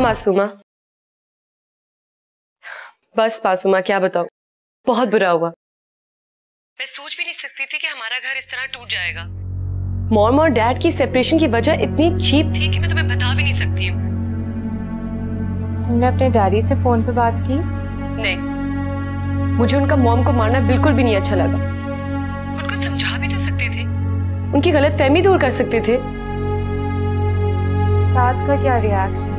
मासूमा। बस मासूमा, क्या बताऊं, बहुत बुरा हुआ। मैं सोच भी नहीं सकती थी कि हमारा घर इस तरह टूट जाएगा। मॉम और डैड की सेपरेशन की वजह इतनी चीप थी कि मैं तुम्हें बता भी नहीं सकती हूँ। तुमने अपने डैडी से फोन पे बात की? नहीं, मुझे उनका मॉम को मारना बिल्कुल भी नहीं अच्छा लगा। उनको समझा भी तो सकते थे, उनकी गलतफहमी दूर कर सकते थे। साथ का क्या रिएक्शन?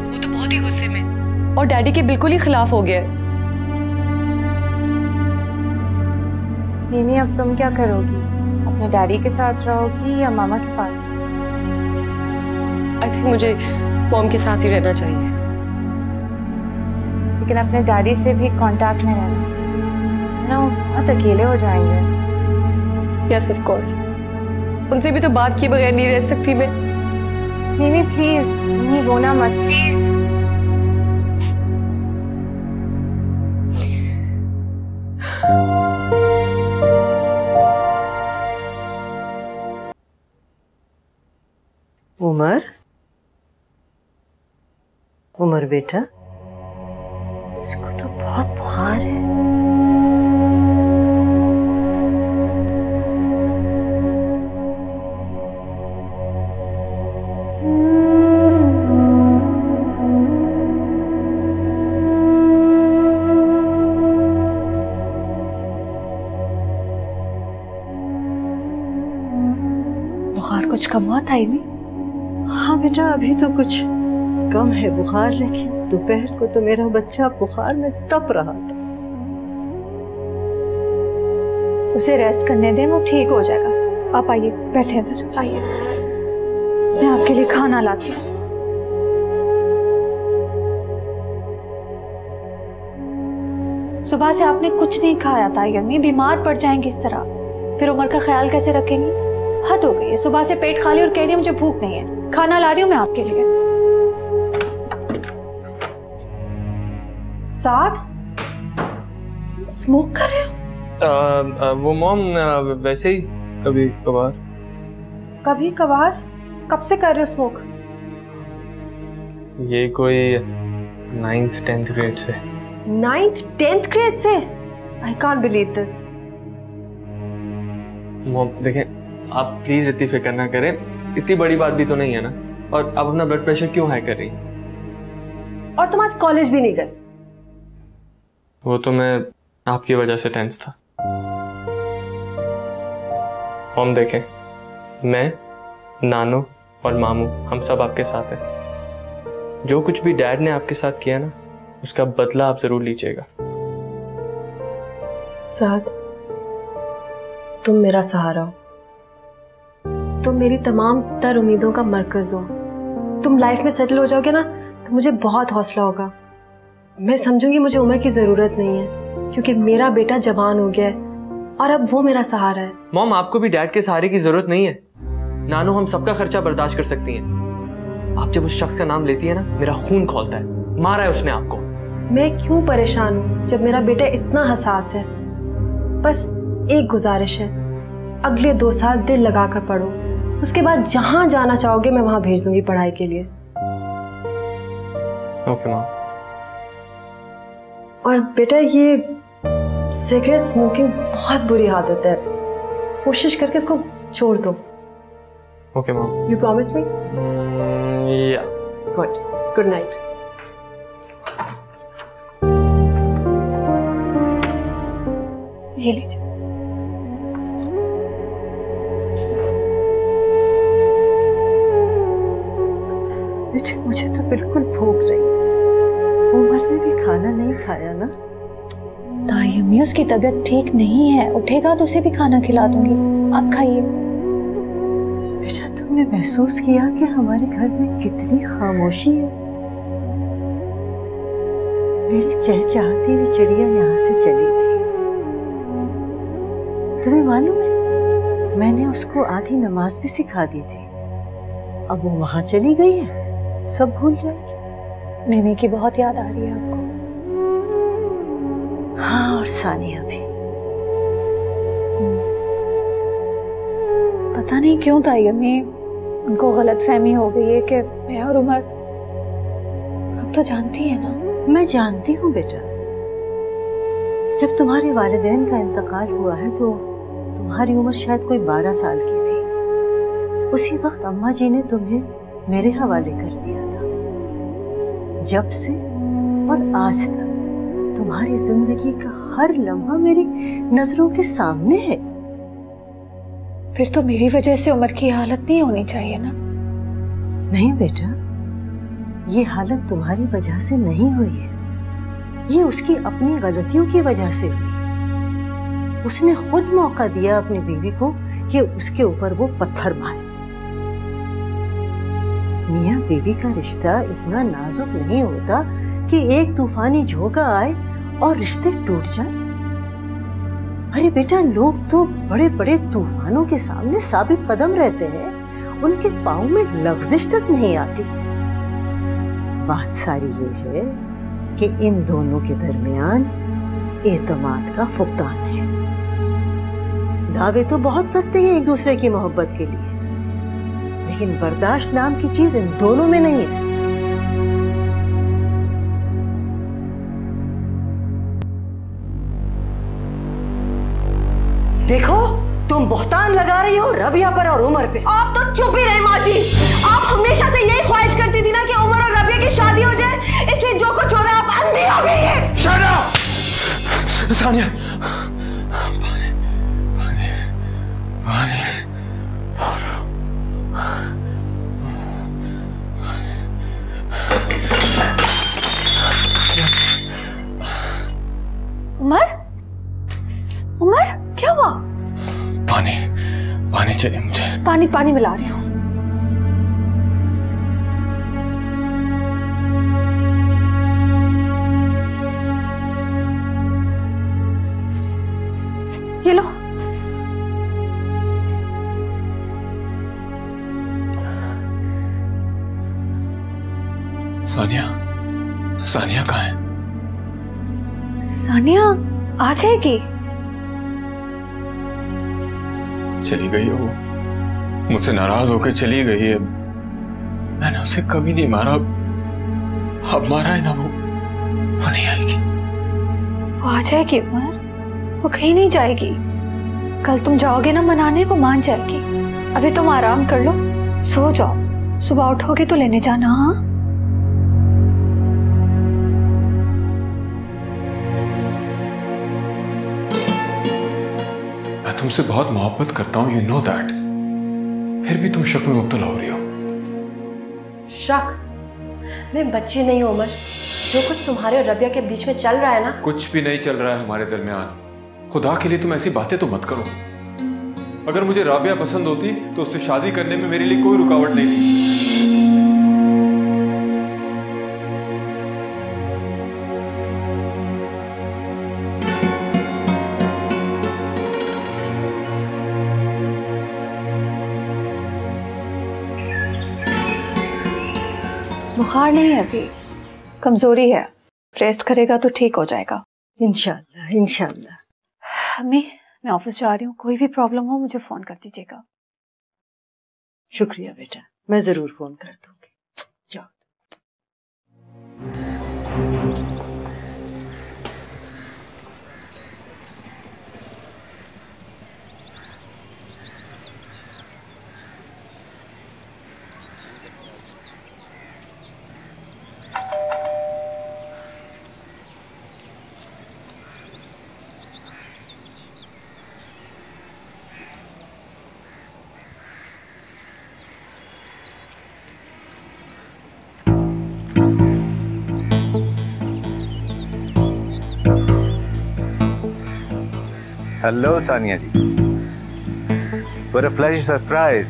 वो तो बहुत ही गुस्से में और डैडी के बिल्कुल ही खिलाफ हो गया। मिमी, अब तुम क्या करोगी? अपने डैडी के साथ रहोगी या मामा के पास? आई थिंक मुझे मॉम के साथ ही रहना चाहिए। लेकिन अपने डैडी से भी कांटेक्ट में रहना, ना वो बहुत अकेले हो जाएंगे। यस ऑफ कोर्स, उनसे भी तो बात किए बगैर नहीं रह सकती मैं। मिमी प्लीज, मिमी रोना मत प्लीज। उमर, उमर बेटा, इसको तो बहुत बुखार है। बुखार कुछ कम हुआ था इमी? हाँ बेटा, अभी तो कुछ कम है बुखार, लेकिन दोपहर को तो मेरा बच्चा बुखार में तप रहा था। उसे रेस्ट करने दें, वो ठीक हो जाएगा। आप आइए, बैठे इधर आइए, मैं आपके लिए खाना लाती हूँ। सुबह से आपने कुछ नहीं खाया था यम्मी, बीमार पड़ जाएंगी इस तरह, फिर उमर का ख्याल कैसे रखेंगी? हद हो गई है, सुबह से पेट खाली और कह रही है मुझे भूख नहीं है। खाना ला रही हूँ मैं आपके लिए। साथ स्मोक कर रहे हो? वो मॉम वैसे ही कभी कभार। कभी कभार? कब से कर रहे हो स्मोक? ये कोई 9th 10th ग्रेड से। 9th 10th ग्रेड से? I can't believe this. Mom देखें, आप प्लीज इतनी फिक्र ना करें, इतनी बड़ी बात भी तो नहीं है ना। और आप अपना ब्लड प्रेशर क्यों हाई कर रही हैं? और तुम आज कॉलेज भी नहीं गए? वो तो मैं आपकी वजह से टेंस था। मॉम देखें, मैं, नानू और मामू हम सब आपके साथ हैं। जो कुछ भी डैड ने आपके साथ किया ना, उसका बदला आप जरूर लीजिएगा। साथ, तुम मेरा सहारा हो, तुम मेरी तमाम तर उम्मीदों का मरकज हो। तुम लाइफ में सेटल हो जाओगे ना तो मुझे बहुत हौसला होगा। मैं समझूंगी मुझे उम्र की जरूरत नहीं है, क्योंकि मेरा बेटा जवान हो गया है और अब वो मेरा सहारा है। मॉम, आपको भी डैड के सहारे की जरूरत नहीं है। नानू हम सबका खर्चा बर्दाश्त कर सकती हैं। आप जब उस शख्स का नाम लेती है ना, मेरा खून खौलता है। मारा है उसने आपको। मैं क्यों परेशान हूँ जब मेरा बेटा इतना हसास है। बस एक गुजारिश है, अगले 2 साल दिल लगाकर पढ़ो, उसके बाद जहां जाना चाहोगे मैं वहां भेज दूंगी पढ़ाई के लिए। Okay mom. और बेटा, ये सिगरेट स्मोकिंग बहुत बुरी आदत है, कोशिश करके इसको छोड़ दो। Okay mom. You promise me? Yeah. Good, good night. ये लीजिए। बेटा, मुझे तो बिल्कुल भूख रही है। उमर ने भी खाना नहीं खाया ना? तायम्मी, उसकी तबीयत ठीक नहीं है, उठेगा तो उसे भी खाना खिला दूंगी। आप खाइए। बेटा, तुमने महसूस किया कि हमारे घर में कितनी खामोशी है? मेरी चहचहाती हुई चिड़िया यहाँ से चली गई। तुम्हें मालूम है, मैंने उसको आधी नमाज भी सिखा दी थी। अब वो वहां चली गई है, सब भूल जाएगी। मिमी की बहुत याद आ रही है आपको? हाँ, और सानिया भी। पता नहीं क्यों तायम्मी, उनको गलतफहमी हो गई है कि मैं और उमर आप तो जानती है ना। मैं जानती हूँ बेटा, जब तुम्हारे वालिदैन का इंतकाल हुआ है तो तुम्हारी उम्र शायद कोई 12 साल की थी। उसी वक्त अम्मा जी ने तुम्हें मेरे हवाले कर दिया था। जब से और आज तक तुम्हारी जिंदगी का हर लम्हा मेरी नजरों के सामने है। फिर तो मेरी वजह से उमर की हालत नहीं होनी चाहिए ना। नहीं बेटा, ये हालत तुम्हारी वजह से नहीं हुई है, ये उसकी अपनी गलतियों की वजह से हुई। उसने खुद मौका दिया अपनी बीवी को कि उसके ऊपर वो पत्थर मारे। मियाँ बीवी का रिश्ता इतना नाजुक नहीं होता कि एक तूफानी झोंका आए और रिश्ते टूट जाए। अरे बेटा, लोग तो बड़े बड़े तूफानों के सामने साबित कदम रहते हैं, उनके पाँव में लग़्ज़िश तक नहीं आती। बात सारी ये है कि इन दोनों के दरमियान एतमाद का फुकदान है। दावे तो बहुत करते हैं एक दूसरे की मोहब्बत के लिए, लेकिन बर्दाश्त नाम की चीज इन दोनों में नहीं है। देखो, तुम बहतान लगा रही हो रबिया पर और उमर पे। आप तो चुप ही रहे माँ जी। आप हमेशा से यही ख्वाहिश करती थी ना कि उमर और रबिया की शादी हो जाए, इसलिए जो कुछ हो रहा है आप अंधी हो गई है। Shut up! सानिया, पानी, पानी, पानी, उमर, उमर क्या हुआ? पानी, पानी चाहिए मुझे। पानी पानी मिला रही हूँ। ये लो। सानिया, सानिया कहाँ है? सानिया आ जाएगी। चली गई है वो, मुझसे नाराज होकर चली गई है। मैंने उसे कभी नहीं मारा, अब मारा है ना वो नहीं आएगी। वो आ जाएगी उमर, वो कहीं नहीं जाएगी। कल तुम जाओगे ना मनाने, वो मान जाएगी। अभी तुम आराम कर लो, सो जाओ, सुबह उठोगे तो लेने जाना। हाँ, मैं तुमसे बहुत मोहब्बत करता हूं, यू नो दैट। फिर भी तुम शक में मुब्तला हो रही हो। शक? मैं बच्ची नहीं हूं उमर। जो कुछ तुम्हारे और रबिया के बीच में चल रहा है ना, कुछ भी नहीं चल रहा है हमारे दरमियान। खुदा के लिए तुम ऐसी बातें तो मत करो। अगर मुझे राबिया पसंद होती तो उससे शादी करने में मेरे लिए कोई रुकावट नहीं थी। बुखार नहीं है अभी, कमजोरी है। रेस्ट करेगा तो ठीक हो जाएगा। इंशाल्लाह, इंशाल्लाह। अम्मी, मैं ऑफिस जा रही हूँ, कोई भी प्रॉब्लम हो मुझे फोन कर दीजिएगा। शुक्रिया बेटा, मैं जरूर फोन कर दूंगी। जाओ। Hello Sania ji, what a pleasure surprise.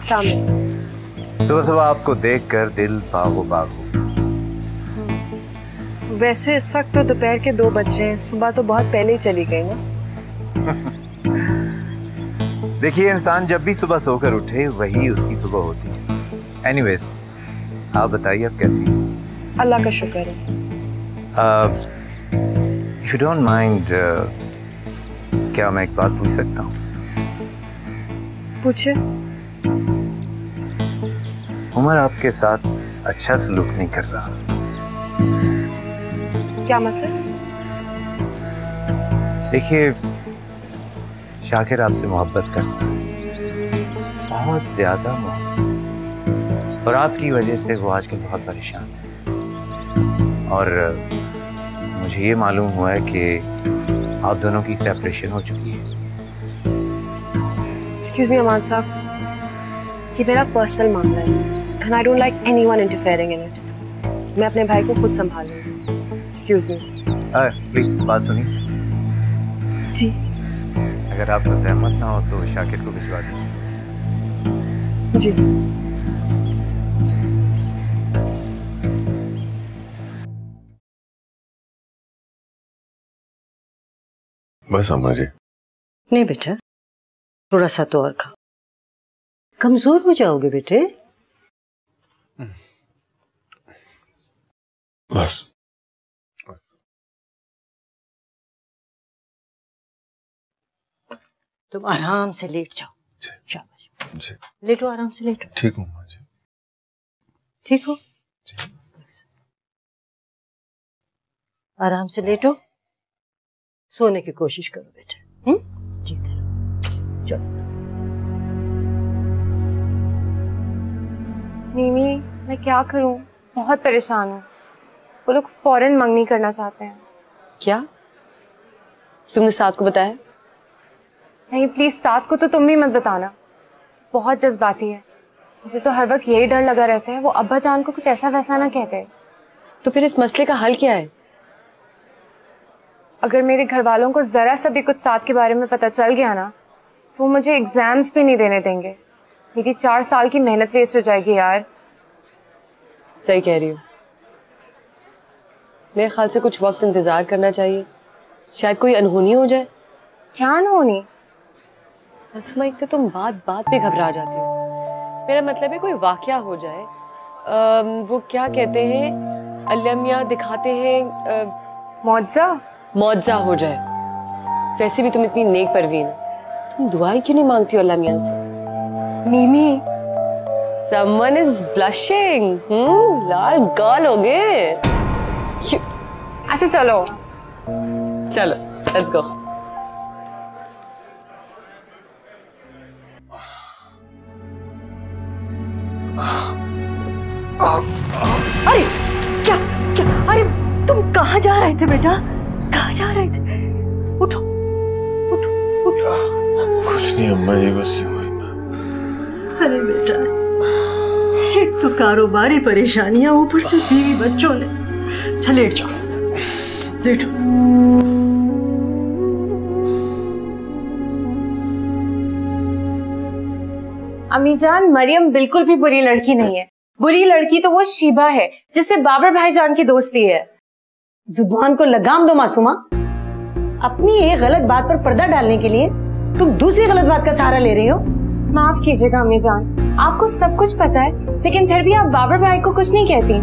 सुबह सुबह आपको देखकर दिल बागो बागो। वैसे इस वक्त तो दोपहर के 2 बज रहे हैं, सुबह तो बहुत पहले ही चली गई ना। देखिए, इंसान जब भी सुबह सोकर उठे वही उसकी सुबह होती है। एनीवेज, आप बताइए आप कैसी हैं? अल्लाह का शुक्र है। इफ यू डोंट माइंड, क्या मैं एक बात पूछ सकता हूँ? पूछे। उमर आपके साथ अच्छा सलूक नहीं कर रहा। क्या मतलब? देखिए, शाकिर आपसे मोहब्बत करता है, बहुत ज्यादा मोहब्बत, और आपकी वजह से वो आजकल बहुत परेशान है। और मुझे ये मालूम हुआ है कि आप दोनों की सेपरेशन हो चुकी है। एक्सक्यूज मी अमान साहब, ये मेरा पर्सनल मामला है and I don't like anyone interfering in it. मैं अपने भाई को खुद संभाल लूंगी। Excuse me. प्लीज बात सुनिए। जी। अगर आपको सहमत ना हो तो शाकिर को भिजवा दीजिए। जी। बस अम्मा जी। नहीं बेटा, थोड़ा सा तो और खाओ, कमजोर हो जाओगे बेटे। बस। तुम आराम से लेट जाओ। जी। लेटो, आराम से लेटो। ठीक हूँ अम्मा जी। ठीक हो? जी। आराम से लेटो, सोने की कोशिश करो बेटे। जीते रहो। चलो। मिमी, मैं क्या करूं? बहुत परेशान हूँ। वो लोग फौरन मंगनी करना चाहते हैं। क्या तुमने साथ को बताया? नहीं प्लीज, साथ को तो तुम भी मत बताना, बहुत जज्बाती है। मुझे तो हर वक्त यही डर लगा रहता है वो अब्बा जान को कुछ ऐसा वैसा ना कहते। तो फिर इस मसले का हल क्या है? अगर मेरे घर वालों को जरा सा भी कुछ साथ के बारे में पता चल गया ना, तो वो मुझे एग्जाम्स भी नहीं देने देंगे। मेरी 4 साल की मेहनत वेस्ट हो जाएगी यार। सही कह रही हो। मेरे ख्याल से कुछ वक्त इंतजार करना चाहिए, शायद कोई अनहोनी हो जाए। क्या अनहोनी? मासूमा, एक तो तुम बात बात पे घबरा जाती हो। मेरा मतलब है कोई वाकया हो जाए, वो क्या कहते हैं, अल्लाह दिखाते हैं, मौजा हो जाए। वैसे भी तुम इतनी नेक परवीन हो, तुम दुआएं क्यों नहीं मांगती हो अल्लाह मियां से? मिमी, Someone is blushing. लाल गाल हो गए। अच्छा चलो लेट्स गो। अरे क्या क्या, अरे तुम कहाँ जा रहे थे बेटा? कहाँ जा रहे थे? उठो उठो उठो। कुछ नहीं अम्मा जी, बस यूं ही। अरे बेटा, एक तो कारोबारी परेशानियां, ऊपर से बीवी बच्चों ने। चल लेट जाओ, लेटो। अम्मी जान, मरियम बिल्कुल भी बुरी लड़की नहीं है। बुरी लड़की तो वो शीबा है जिससे बाबर भाईजान की दोस्ती है। जुबान को लगाम दो मासूमा। अपनी एक गलत बात पर पर्दा डालने के लिए तुम दूसरी गलत बात का सहारा ले रही हो। माफ कीजिएगा अम्मी जान, आपको सब कुछ पता है, लेकिन फिर भी आप बाबर भाई को कुछ नहीं कहती।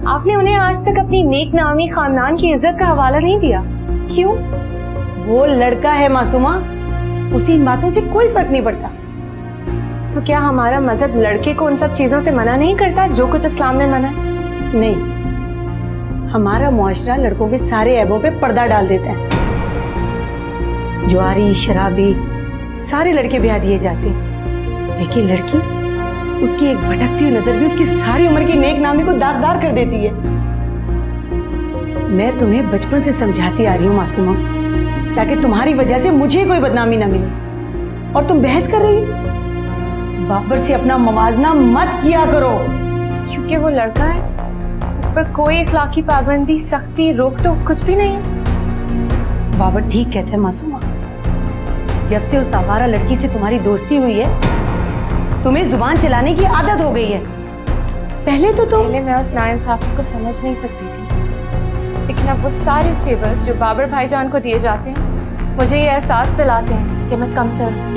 आपने उन्हें आज तक अपनी नेक नामी खानदान की इज्जत का हवाला नहीं दिया। क्यों? वो लड़का है मासूमा, उसी इन बातों से कोई फर्क नहीं पड़ता। तो क्या हमारा मजहब लड़के को उन सब चीजों से मना नहीं करता जो कुछ इस्लाम में मना है? नहीं, हमारा मुआशरा लड़कों के सारे ऐबों पे पर्दा डाल देता है। जुआरी, शराबी, सारे लड़के ब्याह दिए जाते हैं, लेकिन लड़की, उसकी एक भटकती हुई नजर भी उसकी सारी उम्र की नेक नामी को दागदार कर देती है। मैं तुम्हें बचपन से समझाती आ रही हूँ मासूमा, ताकि तुम्हारी वजह से मुझे कोई बदनामी ना मिले। और तुम बहस कर रही हो? बाबर से अपना मवाजना मत किया करो। क्योंकि वो लड़का है, उस पर कोई इखलाकी पाबंदी, सख्ती, रोक टोक कुछ भी नहीं है। बाबर ठीक कहते हैं मासूमा, जब से उस आवारा लड़की से तुम्हारी दोस्ती हुई है, तुम्हें जुबान चलाने की आदत हो गई है। पहले मैं उस नाइंसाफी को समझ नहीं सकती थी, लेकिन अब वो सारे फेवर्स जो बाबर भाईजान को दिए जाते हैं, मुझे ये एहसास दिलाते हैं कि मैं कमतर हूँ।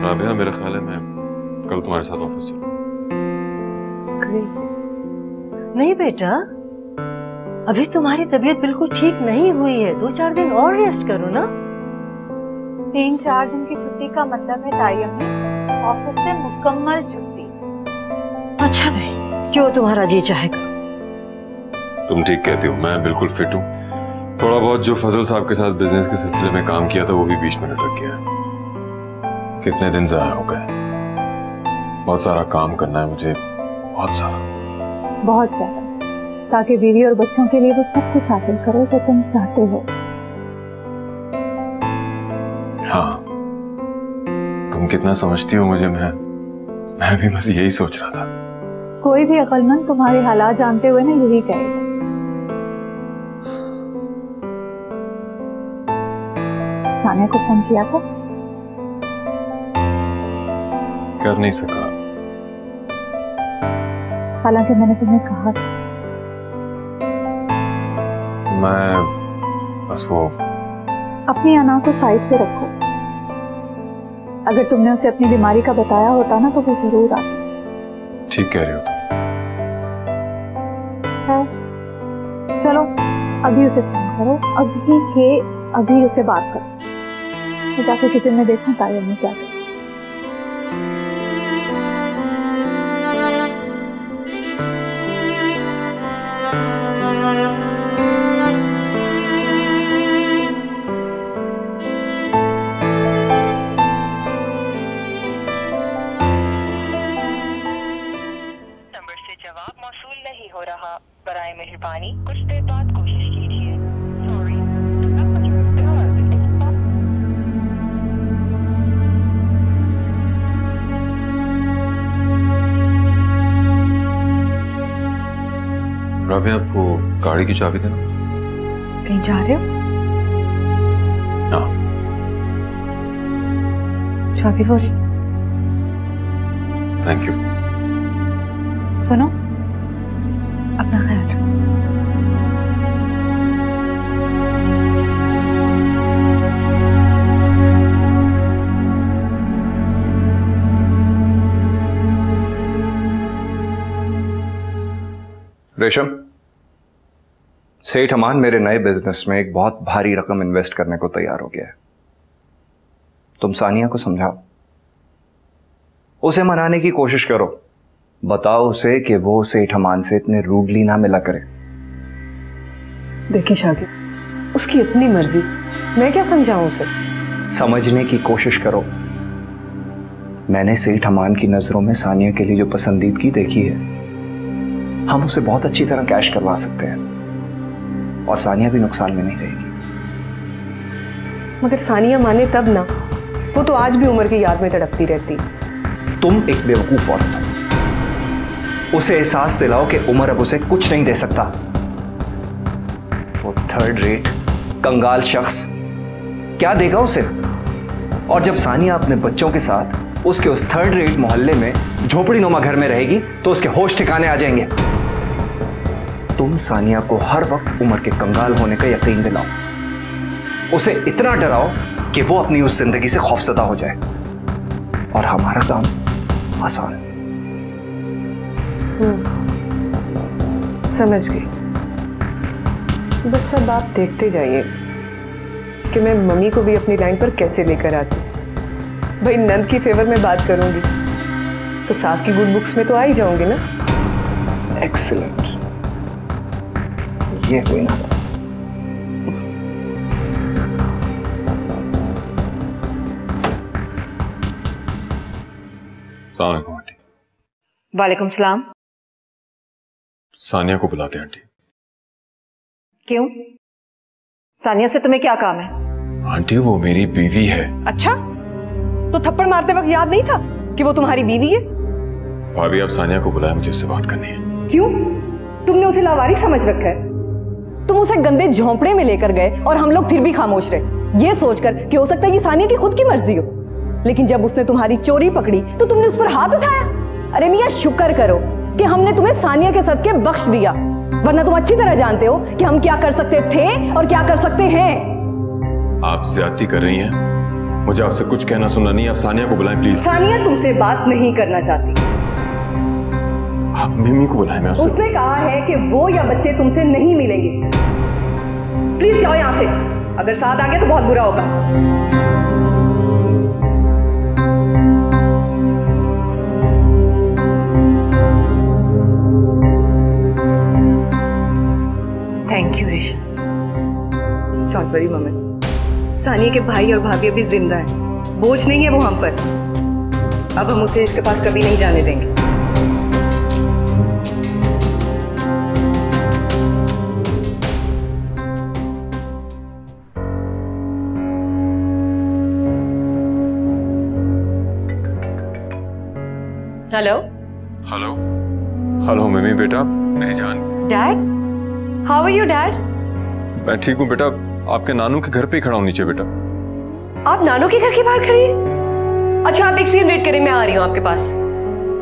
राबिया, मेरा ख्याल है मैं कल तुम्हारे साथ ऑफिस चलूँ। नहीं बेटा, अभी तुम्हारी तबीयत बिल्कुल ठीक नहीं हुई है, 2-4 दिन और रेस्ट करो ना। 3-4 दिन की छुट्टी का मतलब है तायम्मी ऑफिस से मुकम्मल छुट्टी। अच्छा भाई, जो तुम्हारा जी चाहेगा। तुम ठीक कहती हो, मैं बिल्कुल फिट हूँ। थोड़ा बहुत जो फजल साहब के साथ बिजनेस के सिलसिले में काम किया था वो भी बीच में लटक गया है। कितने दिन ज़ाया हो गए। बहुत सारा काम करना है मुझे, बहुत सारा, बहुत ज्यादा, ताकि बीवी और बच्चों के लिए वो सब कुछ हासिल करो जो तुम चाहते हो। हाँ, तुम कितना समझती हो मुझे। मैं भी बस यही सोच रहा था। कोई भी अक्लमंद तुम्हारे हालात जानते हुए ना यही कहेगा। सानिया को फोन किया था? कर नहीं सका। हालांकि मैंने तुम्हें कहा था। मैं बस वो अपनी अना को साइड पे रखो। अगर तुमने उसे अपनी बीमारी का बताया होता ना तो वो जरूर आती। ठीक कह रही हो तुम। चलो अभी उसे फोन करो, अभी के अभी उसे बात करो। मैं जाके किचन में देखूं तायम्मी क्या करे। नंबर से जवाब मौसूल नहीं हो रहा। बराए मेहरबानी कुछ देर बाद कोशिश कीजिए। सॉरी। राबिया, आपको गाड़ी की चाबी देना। कहीं जा रहे हो? हाँ। चाबी बोल। Thank you. सुनो, अपना ख्याल रखो। रेशम, सेठ अमान मेरे नए बिजनेस में एक बहुत भारी रकम इन्वेस्ट करने को तैयार हो गया है। तुम सानिया को समझाओ, उसे मनाने की कोशिश करो। बताओ उसे कि वो सेठ अमान से इतने रूडली ना मिला करे। देखिए शाकिर, उसकी अपनी मर्जी, मैं क्या समझाऊं उसे? समझने की कोशिश करो। मैंने सेठ अमान की नजरों में सानिया के लिए जो पसंदीदगी देखी है, हम उसे बहुत अच्छी तरह कैश करवा सकते हैं और सानिया भी नुकसान में नहीं रहेगी। मगर सानिया माने तब ना, वो तो आज भी उम्र की याद में तड़पती रहती। तुम एक बेवकूफ औरत हो। उसे एहसास दिलाओ कि उमर अब उसे कुछ नहीं दे सकता। वो थर्ड रेट कंगाल शख्स क्या देगा उसे? और जब सानिया अपने बच्चों के साथ उसके उस थर्ड रेट मोहल्ले में झोपड़ी नुमा घर में रहेगी तो उसके होश ठिकाने आ जाएंगे। तुम सानिया को हर वक्त उमर के कंगाल होने का यकीन दिलाओ। उसे इतना डराओ कि वो अपनी उस जिंदगी से खौफजदा हो जाए और हमारा काम आसान। समझ गई। बस अब आप देखते जाइए कि मैं मम्मी को भी अपनी लाइन पर कैसे लेकर आती। भाई नंद की फेवर में बात करूंगी तो सास की गुड बुक्स में तो आ ही जाऊंगी ना। एक्सीलेंट, ये हुई ना। अस्सलाम आंटी। वालेकुम सलाम। सानिया को बुलाते हैं आंटी। क्यों? सानिया से तुम्हें क्या काम है? आंटी वो मेरी बीवी है। अच्छा, तो थप्पड़ मारते वक्त याद नहीं था कि वो तुम्हारी बीवी है? भाभी, आप सानिया को बुलाए, मुझे उससे बात करनी है। क्यों? तुमने उसे लावारिस समझ रखा है। तुम उसे गंदे झोंपड़े में लेकर गए और हम लोग फिर भी खामोश रहे, ये सोचकर कि हो सकता है ये सानिया की खुद की मर्जी हो। लेकिन जब उसने तुम्हारी चोरी पकड़ी तो तुमने उस पर हाथ उठाया। अरे मियां, शुक्र करो कि हमने तुम्हें सानिया के सदके बख्श दिया, वरना तुम अच्छी तरह जानते हो कि हम क्या कर सकते थे और क्या कर सकते हैं। आप ज्यादती कर रही हैं। मुझे आपसे कुछ कहना सुनना नहीं। आप सानिया को बुलाएं प्लीज। सानिया तुमसे बात नहीं करना चाहती। आप मिमी को बुलाएं। मैं उसने कहा है कि वो या बच्चे तुमसे नहीं मिलेंगे। प्लीज जाओ यहां से। अगर साथ आ गया तो बहुत बुरा होगा। थैंक यू रेशम। डोंट वरी मम्मी, सानिया के भाई और भाभी अभी जिंदा हैं, बोझ नहीं है वो हम पर। अब हम उसे इसके पास कभी नहीं जाने देंगे। हेलो हेलो हेलो मम्मी बेटा, मेरी जान। Dad, how are you dad? मैं ठीक हूँ बेटा, आपके नानू के घर पे ही खड़ा हूँ नीचे बेटा। आप नानू के घर के बाहर खड़ी हैं? अच्छा आप एक सेकंड वेट करें, मैं आ रही हूँ आपके पास।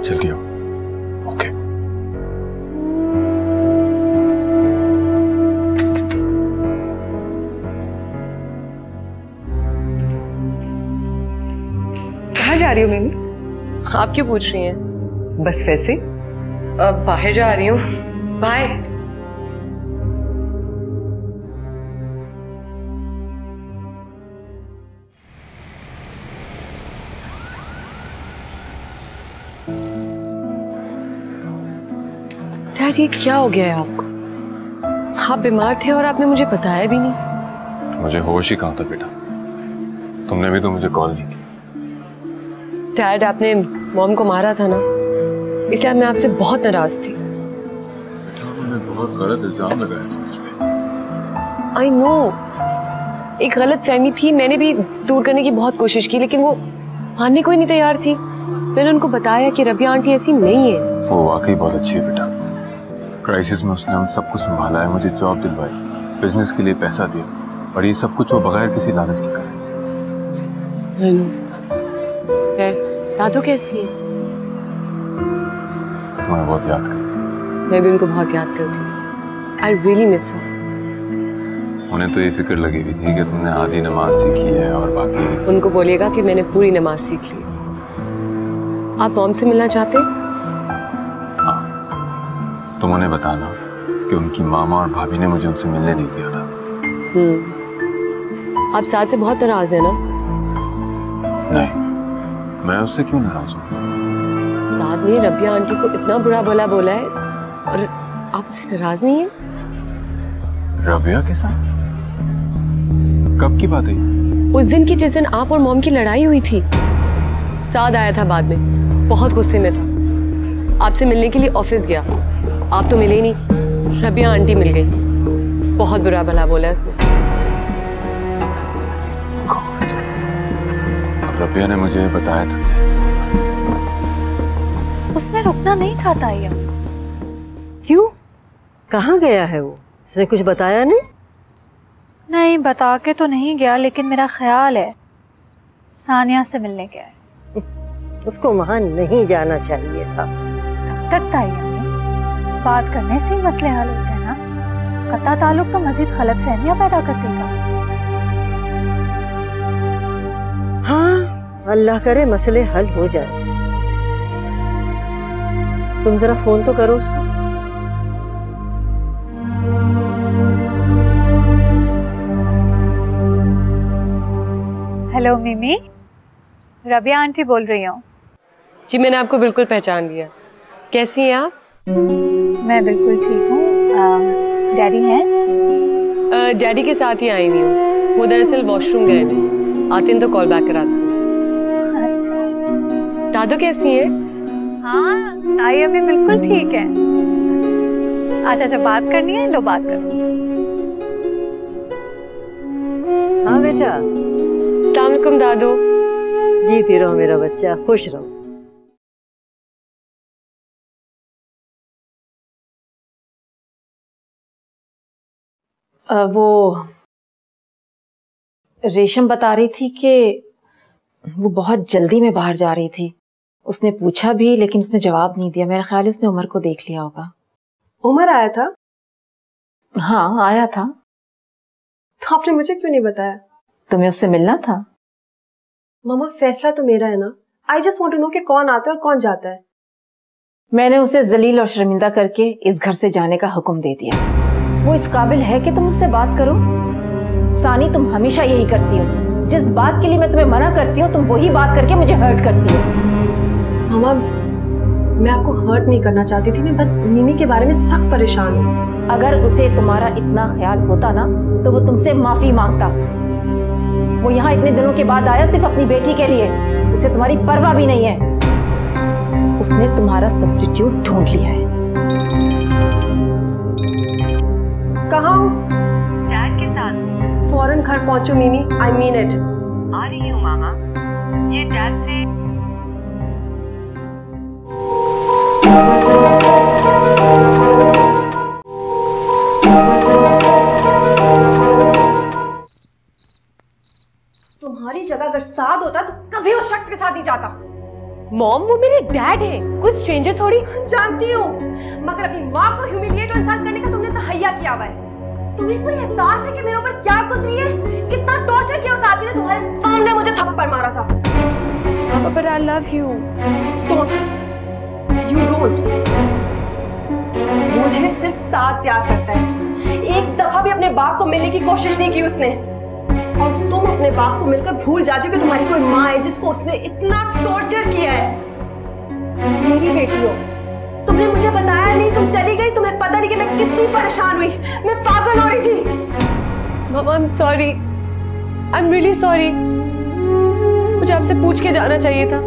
जल्दी आओ। ओके। कहाँ जा रही हो मम्मी? आप क्यों पूछ रही हैं? बस वैसे। बाहर जा रही हूँ। बाय। डैड, ये क्या हो गया है आपको? आप बीमार थे और आपने मुझे बताया भी नहीं। मुझे होश ही कहाँ था बेटा, तुमने भी तो मुझे कॉल नहीं की। डैड, आपने मॉम को मारा था ना, इसलिए मैं आपसे बहुत नाराज थी। बेटा तुमने बहुत गलत इल्जाम लगाया था मुझ पे। आई नो, एक गलत फहमी थी, मैंने भी दूर करने की बहुत कोशिश की, लेकिन वो मानने को ही नहीं तैयार थी। मैंने उनको बताया कि रबिया आंटी ऐसी नहीं है। वो वाकई बहुत अच्छी है बेटा, क्राइसिस में उसने हम सबको संभाला है, मुझे जॉब दिलवाई, बिजनेस के लिए पैसा दिया, और ये सब कुछ वो बगैर किसी लालच के कर रही है। खैर, दादू कैसी है? तुम्हें बहुत याद कर। मैं भी उनको बहुत याद करती हूँ। I really miss her. उन्हें तो ये फिक्र लगी हुई थी कि तुमने आधी नमाज सीखी है और बाकी। उनको बोलिएगा कि मैंने पूरी नमाज सीख ली। आप मॉम से मिलना चाहते? हाँ, तुम उन्हें बताना कि उनकी मामा और भाभी ने मुझे उनसे मिलने नहीं दिया था। आप साथ से बहुत नाराज है ना? नहीं, मैं उससे क्यों नाराज हूँ? साद ने रबिया आंटी को इतना बुरा भला बोला है और आप उससे नाराज नहीं हैं? रबिया के साथ? कब की बात है? उस दिन की जिस दिन आप और मॉम की लड़ाई हुई थी। साद आया था बाद में, बहुत गुस्से में था, आपसे मिलने के लिए ऑफिस गया, आप तो मिले ही नहीं, रबिया आंटी मिल गई, बहुत बुरा भला बोला उसने। रबिया ने मुझे बताया था। उसने रुकना नहीं था ताईया। क्यों? कहाँ गया है वो? उसने कुछ बताया नहीं? नहीं, बता के तो नहीं गया, लेकिन मेरा ख्याल है सानिया से मिलने गया है। उसको वहां नहीं जाना चाहिए था। कब तक ताईया में बात करने से ही मसले हल होते हैं ना, कता ताल्लुक तो मजीद गलतफहमियां पैदा कर देगा। हाँ, अल्लाह करे मसले हल हो जाए। तुम जरा फोन तो करो उसको। हेलो मिमी, रबिया आंटी बोल रही हूँ। जी, मैंने आपको बिल्कुल पहचान लिया। कैसी हैं आप? मैं बिल्कुल ठीक हूँ। डैडी हैं? डैडी के साथ ही आई हुई हूँ, वो दरअसल वॉशरूम गए थे, आते हैं तो कॉल बैक कराती हूँ। अच्छा। दादू कैसी हैं? हाँ, ताई अभी बिल्कुल ठीक है। अच्छा, बात करनी है, लो बात करो। हाँ बेटा। अस्सलाम वालेकुम दादू। जीती रहो मेरा बच्चा, खुश रहो। वो रेशम बता रही थी कि वो बहुत जल्दी में बाहर जा रही थी। उसने पूछा भी, लेकिन उसने जवाब नहीं दिया। मेरा ख्याल है उसने उमर को देख लिया होगा। उमर आया था? हाँ, आया था। तो आपने मुझे क्यों नहीं बताया? तुम्हें उससे मिलना था। मामा, फैसला तो मेरा है ना। I just want to know कि कौन आता है और कौन जाता है। मैंने उसे जलील और शर्मिंदा करके इस घर से जाने का हुक्म दे दिया। वो इस काबिल है कि तुम उससे बात करो? सानी, तुम हमेशा यही करती हो। जिस बात के लिए मैं तुम्हें मना करती हूँ, तुम वही बात करके मुझे हर्ट करती हो। मामा, मैं आपको हर्ट नहीं करना चाहती थी, मैं बस मिमी के बारे में सख्त परेशान हूँ। अगर उसे तुम्हारा इतना ख्याल होता ना तो वो तुमसे माफी मांगता। वो यहाँ इतने दिनों के बाद आया सिर्फ अपनी बेटी के लिए, उसे तुम्हारी परवाह भी नहीं है। उसने तुम्हारा सब्स्टिट्यूट ढूंढ लिया है। कहाँ हो? डैड के साथ। फौरन घर पहुंचो मिमी, आई मीन इट। आ रही हूँ मामा। ये डैड से तुम्हारी जगह अगर साथ होता तो कभी उस शख्स के साथ नहीं जाता। मॉम, वो मेरे डैड हैं, कोई स्ट्रेंजर थोड़ी। जानती हूँ, मगर अपनी माँ को ह्यूमिलिएट और इंसल्ट करने का तुमने तहैया किया हुआ है। तुम्हें कोई एहसास है कि मेरे ऊपर क्या गुजरी है? कितना टॉर्चर किया उस आदमी ने, तुम्हारे सामने मुझे थप्पड़ मारा था। पापा, but I love you. Don't. You don't. मुझे सिर्फ साथ प्यार करता है। एक दफा भी अपने बाप को मिलने की कोशिश नहीं की उसने। और तुम अपने बाप को मिलकर भूल जाती हो कि तुम्हारी कोई माँ है जिसको उसने इतना टॉर्चर किया है। मेरी बेटी हो, तुमने मुझे बताया नहीं, तुम चली गई, तुम्हें पता नहीं कि मैं कितनी परेशान हुई, मैं पागल हो रही थी। मामा, I'm sorry. I'm really sorry. मुझे आपसे पूछ के जाना चाहिए था।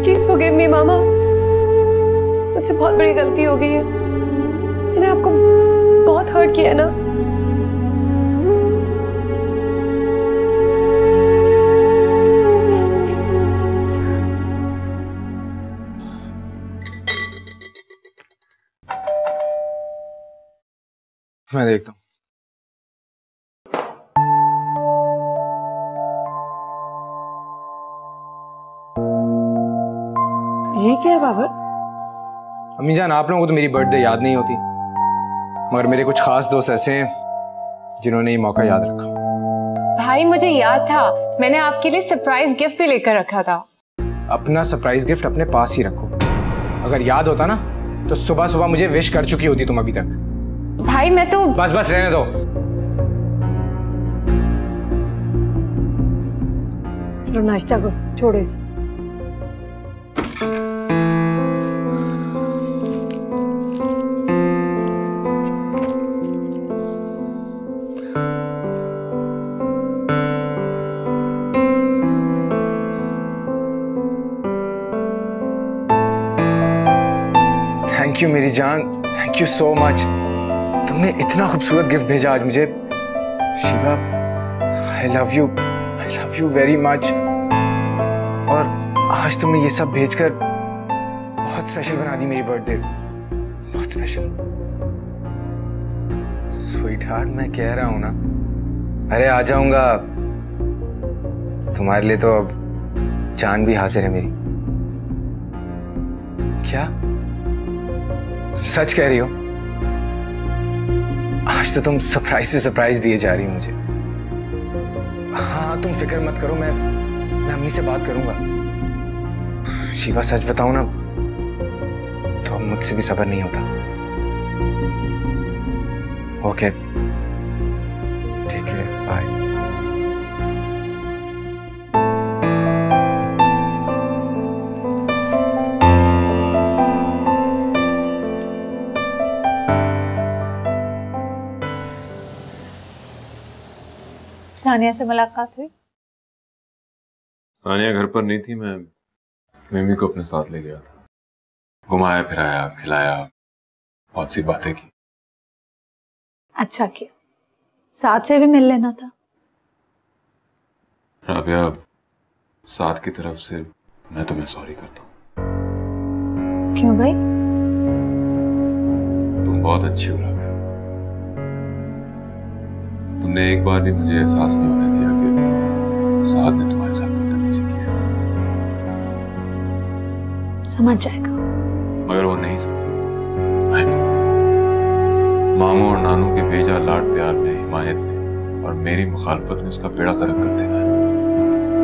प्लीज फॉरगिव मी मामा, मुझसे बहुत बड़ी गलती हो गई है। मैंने आपको बहुत हर्ट किया है ना। मैं देखता हूँ। ये क्या है बाबर? अम्मी जान, आप लोगों को तो मेरी बर्थडे याद नहीं होती, मगर मेरे कुछ खास दोस्त ऐसे हैं जिन्होंने ये मौका याद रखा। भाई मुझे याद था, मैंने आपके लिए सरप्राइज गिफ्ट भी लेकर रखा था। अपना सरप्राइज गिफ्ट अपने पास ही रखो। अगर याद होता ना तो सुबह सुबह मुझे विश कर चुकी होती तुम अभी तक। भाई मैं तो बस बस रहने दो। चलो नाश्ता करो, छोड़े से। थैंक यू मेरी जान, थैंक यू सो मच। तुमने इतना खूबसूरत गिफ्ट भेजा आज मुझे। Shiva, I love you very much. और आज तुमने ये सब भेजकर बहुत स्पेशल बना दी मेरी बर्थडे, बहुत स्पेशल। स्वीट हार्ट, मैं कह रहा हूं ना, अरे आ जाऊंगा। तुम्हारे लिए तो अब जान भी हाजिर है मेरी। क्या तुम सच कह रही हो? आज तो तुम सरप्राइज पे सरप्राइज दिए जा रही हो मुझे। हाँ तुम फिक्र मत करो, मैं अम्मी से बात करूंगा। शिवा सच बताऊं ना तो अब मुझसे भी सब्र नहीं होता। ओके ठीक है, बाय। सानिया से मुलाकात हुई? सानिया घर पर नहीं थी, मैं मिमी को अपने साथ ले गया था। घुमाया फिराया, खिलाया, बहुत सी बातें की। अच्छा किया, साथ से भी मिल लेना था। राबिया, साथ की तरफ से मैं तुम्हें सॉरी करता हूँ। क्यों भाई? तुम बहुत अच्छी हो राबिया। तुमने एक बार भी मुझे एहसास नहीं होने दिया कि साथ ने तुम्हारे साथ बदतमीजी की है। समझ जाएगा। मगर वो नहीं समझा। मामू और नानू के बेजा लाड प्यार में, हिमायत में और मेरी मुखालफत में उसका बेड़ा गर्क कर देना है।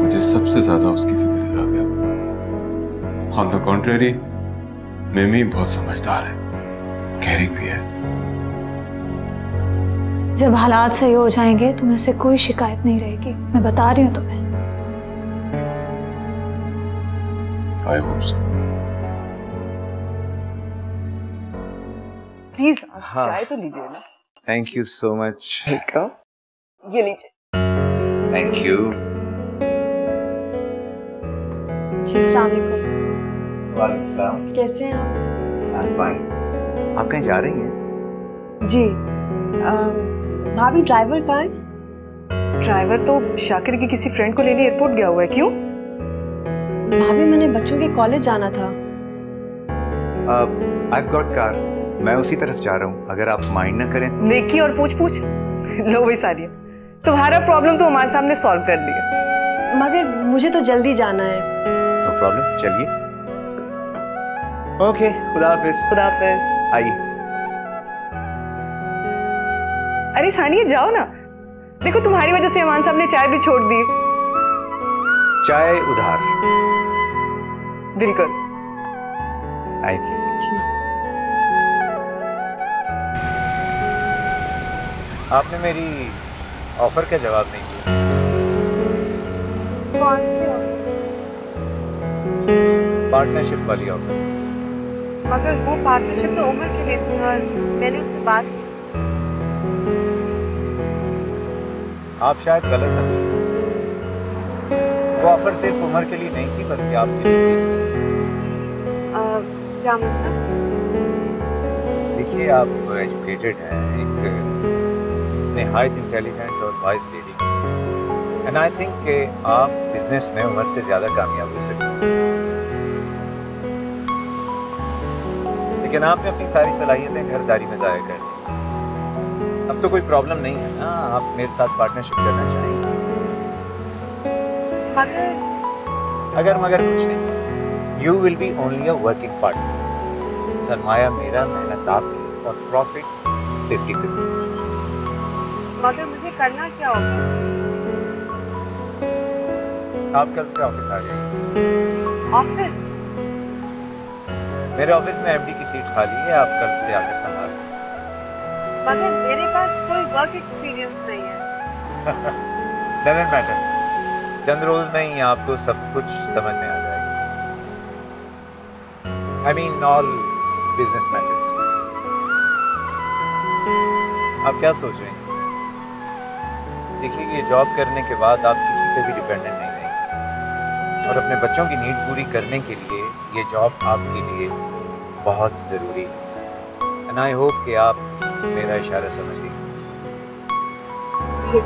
मुझे सबसे ज्यादा उसकी फिक्र है राबिया। ऑन द कॉन्ट्रेरी, मिमी बहुत समझदार है, कैरिंग भी है। जब हालात सही हो जाएंगे तुम्हें से कोई शिकायत नहीं रहेगी, मैं बता रही हूँ तुम्हें। I hope so. प्लीज हाँ। चाय तो लीजिए ना। Thank you so much. ये लीजिए। Thank you. जी अस्सलाम वालेकुम। वालेकुम सलाम। कैसे हैं आप? I'm fine। आप कहीं जा रही हैं? जी भाभी ड्राइवर कहाँ है? ड्राइवर तो शाकिर की किसी फ्रेंड को लेने एयरपोर्ट गया हुआ है। क्यों? भाभी मैंने बच्चों के कॉलेज जाना था। I've got car। मैं उसी तरफ जा रहा हूँ, अगर आप माइंड ना करें। नेकी और पूछ पूछ। लो भाई सानिया, तुम्हारा प्रॉब्लम तो हमारे सामने सॉल्व कर दिया। मगर मुझे तो जल्दी जाना है। नो प्रॉब्लम, चलिए। ओके, खुदा हाफिज। खुदा हाफिज। आइए। अरे सानिया जाओ ना, देखो तुम्हारी वजह से अमान साहब ने चाय भी छोड़ दी। चाय उधार। बिल्कुल। आइए। आपने मेरी ऑफर का जवाब नहीं दिया। कौन सी ऑफर? पार्टनरशिप वाली ऑफर। मगर वो पार्टनरशिप तो उम्र के लिए थी और मैंने उससे बात की। आप शायद गलत समझे। वो ऑफर सिर्फ उम्र के लिए नहीं थी, बल्कि आपके लिए भी। क्या मतलब? देखिए, आप एजुकेटेड हैं, एक निहायत इंटेलिजेंट और wise lady, and I think कि आप बिजनेस में उम्र से ज्यादा कामयाब हो सकते हैं। लेकिन आपने अपनी सारी सलाहियतें घरदारी में जाया कर दी। अब तो कोई प्रॉब्लम नहीं है ना, आप मेरे साथ पार्टनरशिप करना चाहेंगे? अगर मगर कुछ नहीं, you will be only a working partner. सरमाया मेरा, मेहनत आपकी, और प्रॉफिट 50-50। मगर मुझे करना क्या होगा? आप कल से ऑफिस आ जाइए। ऑफिस? मेरे ऑफिस में एमडी की सीट खाली है, आप कल से आकर संभाल। मगर मेरे पास कोई वर्क एक्सपीरियंस नहीं है। डजंट मैटर, चंद रोज में ही आपको सब कुछ समझ में आ जाएगा। I mean all business matters. आप क्या सोच रहे हैं? देखिए, ये जॉब करने के बाद आप किसी पे भी डिपेंडेंट नहीं रहेंगे, और अपने बच्चों की नीड पूरी करने के लिए ये जॉब आपके लिए बहुत ज़रूरी है। एंड आई होप कि आप मेरा इशारा समझ गए। जी।